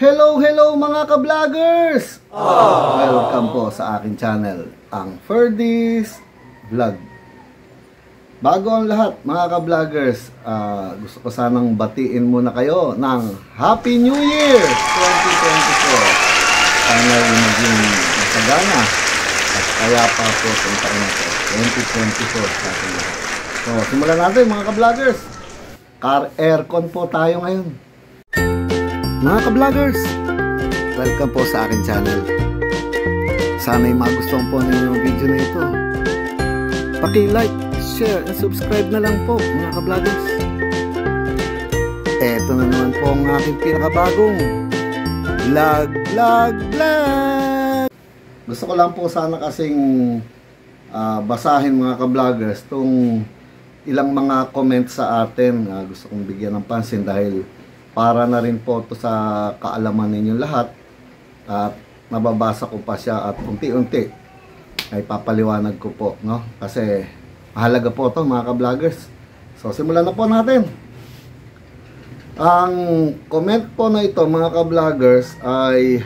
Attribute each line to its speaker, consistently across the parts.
Speaker 1: Hello mga ka-vloggers! Welcome po sa aking channel, ang Ferdy's Vlog. Bago ang lahat mga ka-vloggers, gusto ko sanang batiin muna kayo ng Happy New Year 2024. Sana yung maging masagana at kaya pa po itong taon na ito, 2024 sa ating lahat. So, simulan natin mga ka-vloggers. Car aircon po tayo ngayon. Mga ka-vloggers, welcome po sa akin channel. Sana'y magustuhan po ninyo yung video na ito. Paki-like, share, and subscribe na lang po mga ka-vloggers. Eto na naman po ang aking pinakabagong vlog. Gusto ko lang po sana kasing basahin mga ka-vloggers itong ilang mga comments sa atin. Gusto kong bigyan ng pansin dahil para na rin po ito sa kaalaman ninyong lahat at nababasa ko pa siya at unti-unti ay papaliwanag ko po, no? Kasi mahalaga po ito mga ka-vloggers. So simulan na po natin. Ang comment po na ito mga ka-vloggers ay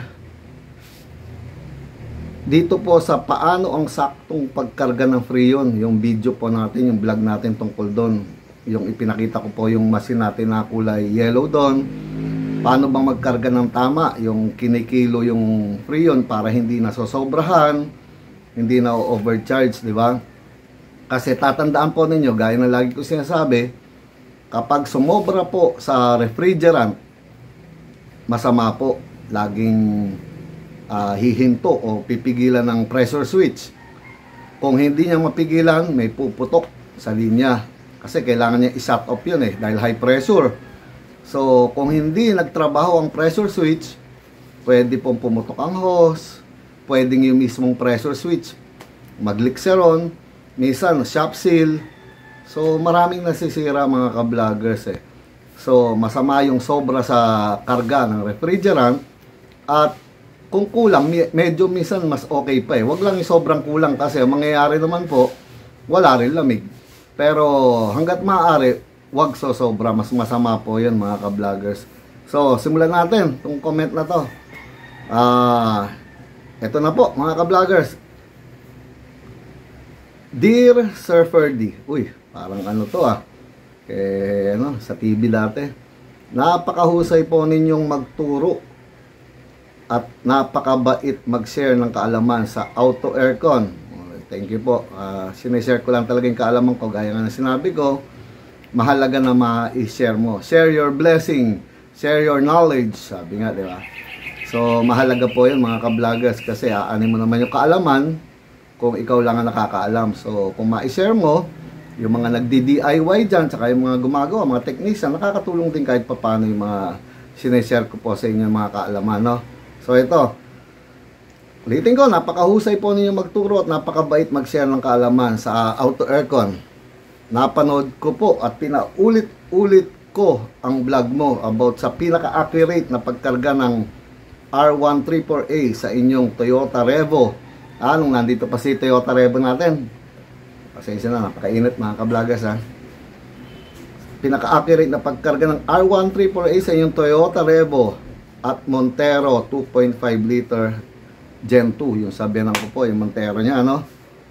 Speaker 1: dito po sa paano ang saktong pagkarga ng Freon, yung video po natin, yung vlog natin tungkol doon. Yung ipinakita ko po yung machine natin na kulay yellow doon. Paano bang magkarga ng tama, yung kinikilo yung Freon para hindi nasosobrahan, hindi na overcharge, di ba? Kasi tatandaan po ninyo, gaya na lagi ko sinasabi, kapag sumobra po sa refrigerant, masama po, laging hihinto o pipigilan ng pressure switch. Kung hindi niya mapigilan, may puputok sa linya. Kasi kailangan niya i-shut off yun dahil high pressure. So, kung hindi nagtrabaho ang pressure switch, pwede pong pumutok ang hose, pwedeng yung mismong pressure switch maglikseron, minsan shop seal. So, maraming nasisira mga ka-vloggers So, masama yung sobra sa karga ng refrigerant at kung kulang, medyo minsan mas okay pa Wag lang yung sobrang kulang kasi ang mangyayari naman po, wala rin lamig. Pero hanggat maaari, wag sobra, mas masama po 'yan mga ka-vloggers. So, simulan natin itong comment na to. Ito na po mga ka-vloggers. Dear Sir Ferdy, uy, parang ano to sa TV dati. Napakahusay po ninyong magturo at napakabait mag-share ng kaalaman sa auto aircon. Thank you po. Sinishare ko lang talaga yung kaalaman ko. Gaya nga na sinabi ko, mahalaga na ma-share mo. Share your blessing. Share your knowledge. Sabi nga, di ba? So, mahalaga po yun mga ka-vloggers kasi aanin mo naman yung kaalaman kung ikaw lang ang nakakaalam. So, kung ma-share mo, yung mga nagdi-DIY dyan, tsaka yung mga gumagawa, mga technician, nakakatulong din kahit paano yung mga sinishare ko po sa inyo mga kaalaman, no? So, ito. Ulitin ko, napakahusay po ninyo magturo at napakabait mag-share ng kaalaman sa auto aircon. Napanood ko po at pinaulit-ulit ko ang vlog mo about sa pinaka-accurate na pagkarga ng R134A sa inyong Toyota Revo. Nung nandito pa si Toyota Revo natin. Pasensya na, napakainit mga ka-vloggers Pinaka-accurate na pagkarga ng R134A sa inyong Toyota Revo at Montero 2.5 liter Gen 2, yung sabihan ko po, yung Montero niya,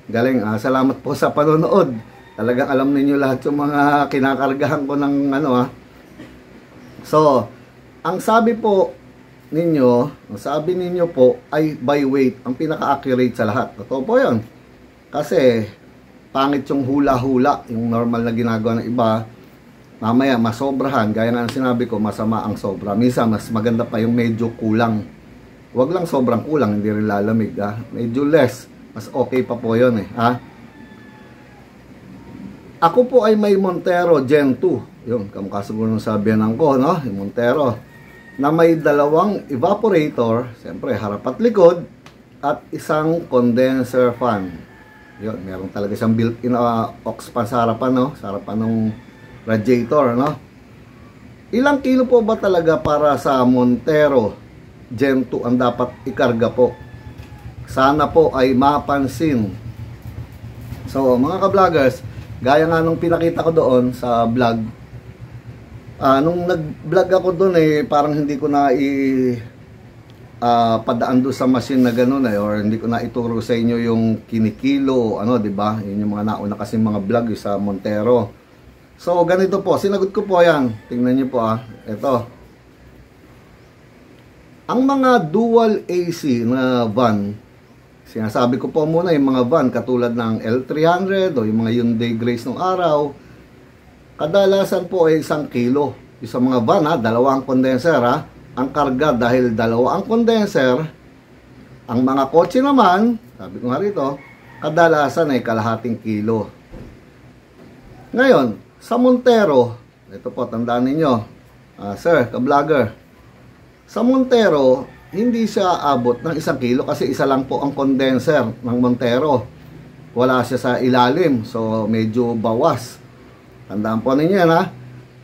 Speaker 1: Galing, salamat po sa panonood. Talagang alam ninyo lahat yung mga kinakargahan ko ng So, ang sabi ninyo po ay by weight, ang pinaka-accurate sa lahat. Totoo po yun. Kasi, pangit yung hula-hula, yung normal na ginagawa ng iba. Mamaya, masobrahan. Gaya nga sinabi ko, masama ang sobra. Minsan, mas maganda pa yung medyo kulang. Wag lang sobrang kulang, hindi rin lalamig. Medyo less, mas okay pa po yun Ako po ay may Montero Gen 2. Yun, kamukha siguro ng sabihan ko, yung Montero. Na may dalawang evaporator, siyempre harap at likod, at isang condenser fan. Yun, meron talaga siyang built-in aux fan sa harapan, sa harapan ng radiator, Ilang kilo po ba talaga para sa Montero Gen 2 ang dapat ikarga po? Sana po ay mapansin. So mga ka-vloggers, gaya nga nung pinakita ko doon sa vlog, nung nag-vlog ako doon parang hindi ko na padaan doon sa machine na gano'n or hindi ko na ituro sa inyo yung kinikilo, ano, di ba? Yun yung mga nauna kasi mga vlog sa Montero. So, ganito po, sinagot ko po yan. Tingnan niyo po ito. Ang mga dual AC na van, sinasabi ko po muna yung mga van katulad ng L300 o yung mga Hyundai Grace nung araw, kadalasan po ay 1 kilo. Yung sa mga van dalawang condenser ang karga dahil dalawa ang condenser. Ang mga kotse naman, sabi ko nga rito, kadalasan ay kalahating kilo. Ngayon, sa Montero, ito po, tandaan ninyo, sir, ka-vlogger, sa Montero, hindi siya abot ng 1 kilo kasi isa lang po ang condenser ng Montero. Wala siya sa ilalim, so medyo bawas. Tandaan po ninyo yan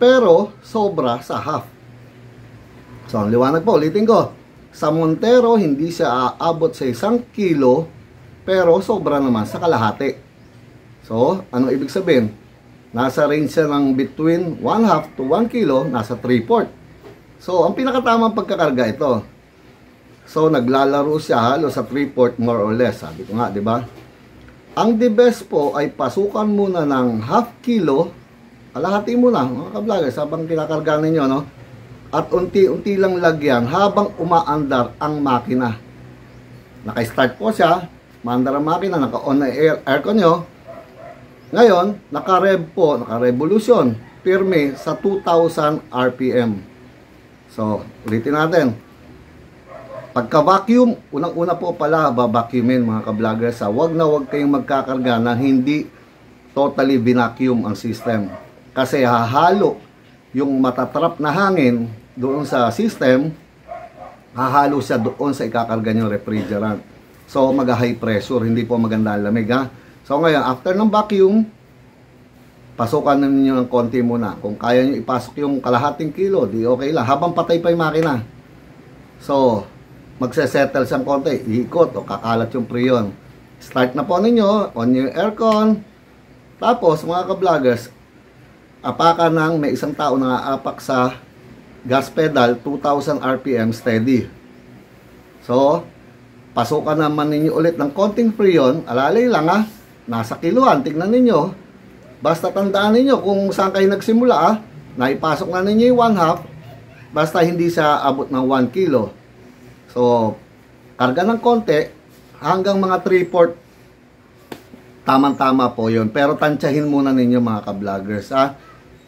Speaker 1: pero sobra sa half. So, ang liwanag po, ulitin ko. Sa Montero, hindi siya aabot sa 1 kilo, pero sobra naman sa kalahati. So, ano ibig sabihin? Nasa range siya ng between 1/2 to 1 kilo, nasa 3/4. So, ang pinakatamang pagkakarga ito. So, naglalaro siya halos sa 3/4 more or less. Sabi ko nga, di ba? Ang the best po ay pasukan muna ng 1/2 kilo, kalahati muna, mga ka-vloggers, habang kinakarga ninyo, no? At unti-unti lang lagyan habang umaandar ang makina. Naka-start po siya, maandar ang makina, naka-on na aircon nyo. Ngayon, naka-rev po, naka-revolution, pirme sa 2,000 RPM. So, ulitin natin. Pagka-vacuum, unang-una po pala, ba-vacuumin mga ka-vloggers. Wag na wag kayong magkakarga na hindi totally binacuum ang system. Kasi hahalo yung matatrap na hangin doon sa system, hahalo siya doon sa ikakarga nyo refrigerant. So, mag-high pressure, hindi po maganda ang lamig So, ngayon, after ng vacuum, pasukan ninyo ng konti muna. Kung kaya nyo ipasok yung kalahating kilo, di okay lang. Habang patay pa yung makina. So, magsesettle siyang konti, iikot o kakalat yung freon. Start na po ninyo, on yung aircon. Tapos, mga ka-vloggers, apakan ng may isang tao na aapak sa gas pedal, 2,000 RPM steady. So, pasukan naman ninyo ulit ng konting freon. Alalay lang nasa kiluan, tignan ninyo. Basta tandaan ninyo kung saan kayo nagsimula naipasok na ninyo yung 1/2, basta hindi siya abot ng 1 kilo. So, karga ng konti hanggang mga 3/4, tamang-tama po yun. Pero tansyahin muna ninyo mga ka-vloggers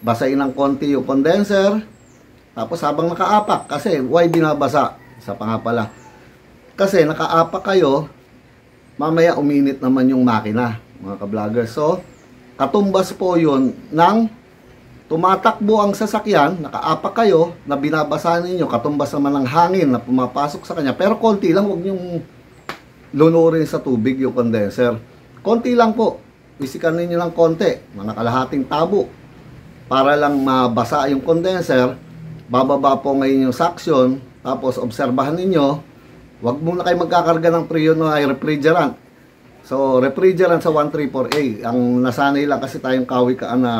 Speaker 1: basain ng konti yung condenser. Tapos habang nakaapak, kasi why binabasa? Isa pa nga pala. Kasi nakaapak kayo, mamaya uminit naman yung makina, mga ka-vloggers. So, katumbas po yun ng tumatakbo ang sasakyan, nakaapak kayo, na binabasa ninyo, katumbas naman ng hangin na pumapasok sa kanya. Pero konti lang, huwag nyong lunurin sa tubig yung condenser. Konti lang po. Isikan ninyo lang konti, mga kalahating tabo, para lang mabasa yung condenser. Bababa po ngayon yung suction, tapos obserbahan ninyo, wag muna kayo magkakarga ng freon o refrigerant. So, refrigerant sa 134A, ang nasanay lang kasi tayong kawikaan na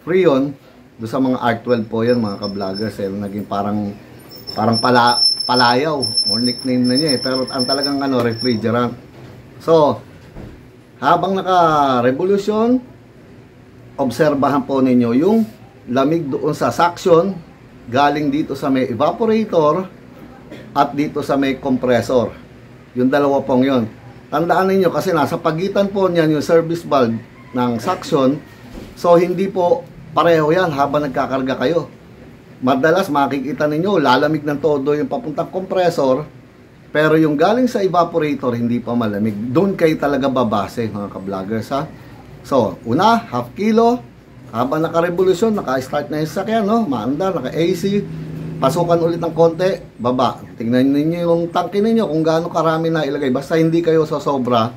Speaker 1: freon, do sa mga R12 po yan mga ka-vloggers, naging parang palayaw, or nickname na niya pero ang talagang refrigerant. So, habang naka-revolution, obserbahan po ninyo yung lamig doon sa suction, galing dito sa may evaporator at dito sa may compressor. Yung dalawa pong yun. Tandaan ninyo kasi nasa pagitan po niyan yung service valve ng suction. So hindi po pareho yan habang nagkakarga kayo. Madalas makikita ninyo lalamig ng todo yung papuntang compressor, pero yung galing sa evaporator hindi pa malamig. Doon kayo talaga babase mga ka-vloggers So una, 1/2 kilo. Habang naka-revolution, naka-start na yung sakyan, maandar, naka-AC, pasukan ulit ng konti, baba. Tingnan ninyo yung tangke ninyo kung gaano karami na ilagay. Basta hindi kayo sasobra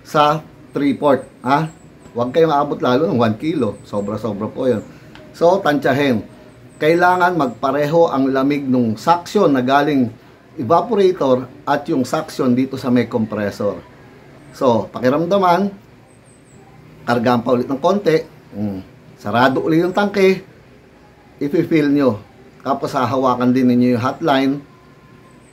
Speaker 1: sa 3/4. Huwag kayong maabot lalo ng 1 kilo. Sobra-sobra po yun. So, tansyahin. Kailangan magpareho ang lamig ng suction na galing evaporator at yung suction dito sa may compressor. So, pakiramdaman, kargaan pa ulit ng konti. Sarado ulit yung tangke, i-fill nyo. Tapos hahawakan din ninyo yung hotline.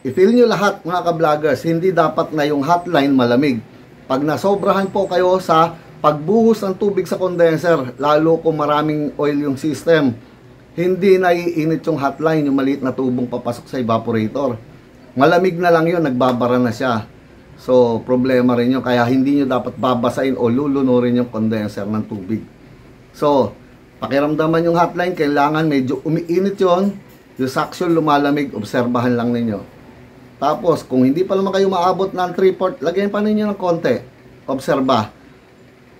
Speaker 1: I-fill nyo lahat mga ka-vloggers. Hindi dapat na yung hotline malamig. Pag nasobrahan po kayo sa pagbuhos ng tubig sa condenser, lalo kung maraming oil yung system, hindi naiinit yung hotline, yung maliit na tubong papasok sa evaporator. Malamig na lang yun, nagbabara na siya. So, problema rin yun. Kaya hindi nyo dapat babasain o lulunurin yung condenser ng tubig. So, pakiramdaman yung hotline, kailangan medyo umiinit yun. Yung suction lumalamig, obserbahan lang ninyo. Tapos, kung hindi pa naman kayo maabot ng 3/4, lagyan pa ninyo ng konti. Obserba.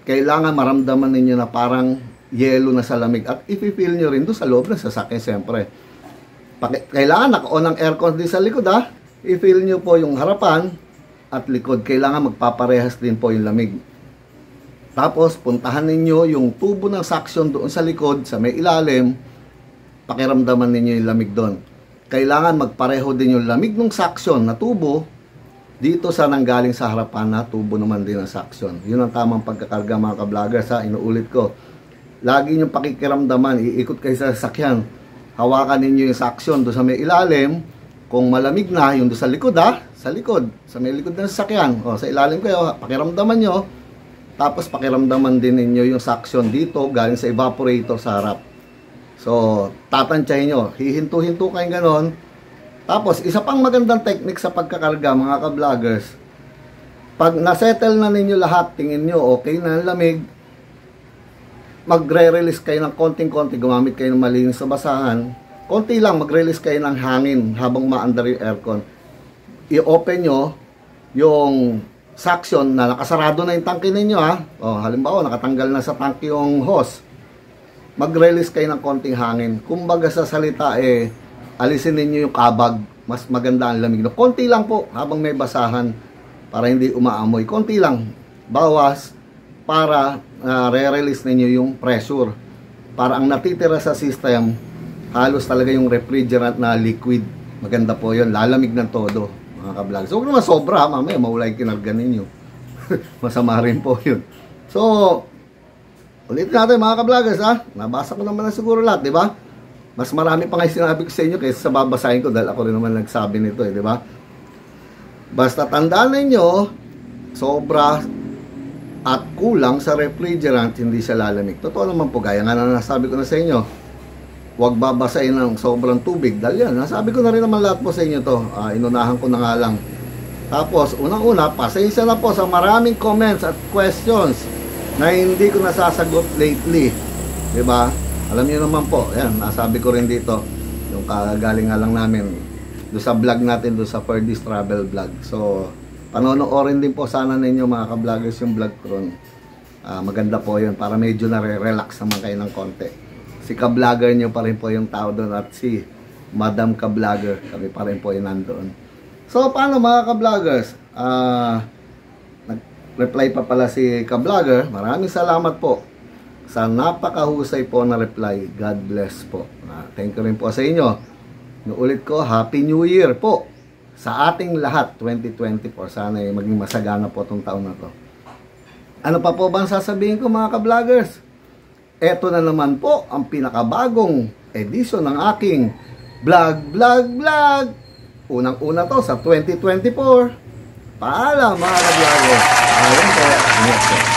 Speaker 1: Kailangan maramdaman ninyo na parang yelo na sa lamig. At i-feel nyo rin doon sa loob ng sasakyan, siyempre. Kailangan naka-on ang aircon din sa likod, ha. I-feel nyo po yung harapan at likod. Kailangan magpaparehas din po yung lamig. Tapos, puntahan ninyo yung tubo ng suction doon sa likod, sa may ilalim. Pakiramdaman ninyo yung lamig doon. Kailangan magpareho din yung lamig ng suction na tubo dito sa nanggaling sa harapan na tubo naman din ng suction. Yun ang tamang pagkakarga mga ka-vloggers, ha. Inuulit ko. Lagi nyo pakikiramdaman, iikot kayo sa sasakyan. Hawakan ninyo yung suction doon sa may ilalim. Kung malamig na, yung doon sa likod, ha. Sa likod. Sa may likod ng sasakyan. O, sa ilalim kayo, pakiramdaman nyo. Tapos pakiramdaman din ninyo yung suction dito galing sa evaporator sa harap. So, tatantyahin nyo. Hihinto-hinto kayong ganon. Tapos, isa pang magandang technique sa pagkakarga, mga ka-vloggers. Pag nasettle na ninyo lahat, tingin nyo, okay na ang lamig, magre-release kayo ng konting-konti, gumamit kayo ng malinis sa basahan. Konti lang, mag-release kayo ng hangin habang maandar yung aircon. I-open nyo yung suction na nakasarado na yung tangke ninyo, ha. O, halimbawa, nakatanggal na sa tangke yung hose. Mag-release kayo ng konting hangin. Kumbaga sa salita, alisin ninyo yung kabag. Mas maganda ang lamig. No, konti lang po habang may basahan para hindi umaamoy. Konti lang. Bawas para re-release ninyo yung pressure. Para ang natitira sa system, halos talaga yung refrigerant na liquid. Maganda po yun. Lalamig ng todo, mga ka-vlog. So, huwag naman sobra. Mamaya maulay kinarga ninyo. Masama rin po yun. So, ulit natin mga ka-vloggers, ha. Nabasa ko naman na siguro lahat, di ba? Mas marami pa nga sinabi ko sa inyo kaysa sa babasahin ko dahil ako rin naman nagsabi nito, di ba? Basta tandaan ninyo, sobra at kulang sa refrigerant, hindi siya lalamig. Totoo naman po, gaya nga na nasabi ko na sa inyo, huwag babasahin ng sobrang tubig. Dahil yan, nasabi ko na rin naman lahat po sa inyo to. Inunahan ko na nga lang. Tapos, unang-una, pasensya na po sa maraming comments at questions na hindi ko nasasagot lately. Diba? Alam niyo naman po, yan, nasabi ko rin dito, yung kagaling nga lang namin, doon sa vlog natin, doon sa Ferdy's Travel Vlog. So, panonoorin din po sana ninyo mga ka-vloggers yung vlog ko ron. Maganda po yun, para medyo nare-relax naman kayo ng konti. Si ka-vlogger nyo pa rin po yung tao doon at si Madam ka-vlogger, kami pa rin po yung nandoon. So, paano mga ka-vloggers? Reply pa pala si ka-vlogger. Maraming salamat po sa napakahusay po na reply. God bless po. Thank you rin po sa inyo. Nuulit ko, Happy New Year po sa ating lahat 2024. Sana maging masagana po itong taon na to. Ano pa po bang sasabihin ko mga ka-vloggers? Eto na naman po ang pinakabagong edisyon ng aking vlog. Unang-una to sa 2024. Paalam mga ka-vloggers. Ayun po.